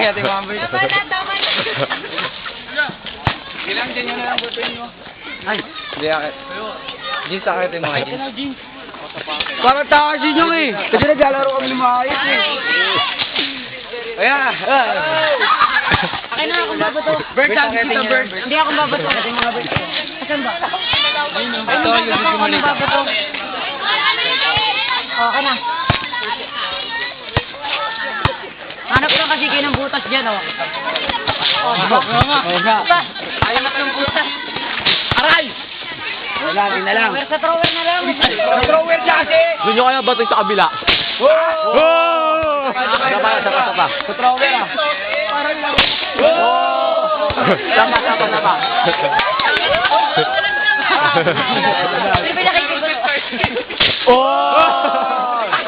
Ate Mamboy. Tama na. Ilang dyan yun na lang buto nyo. Ay, hindi akit. Jeans akit yung mga jeans. Parang takasin nyo eh. Kasi naglalaro kami ng mga ayos eh. Ayan. Akin na akong babato. Bird, sabi kita bird. Hindi akong babato. Asan ba? Ito, yung Ako ng babato. Okay na. Hanap lang kasi kayo ng butas dyan, oh. Oh, diba? Oo nga. Diba? Ayaw na ng butas. Aray! Wala, na lang. Sa thrower na lang. Thrower siya kasi! Doon nyo kaya bato sa kabila. Oh! Sapa. Sa thrower ah. Parang laro. Sapa. Hindi ba nakikita ko? Oh!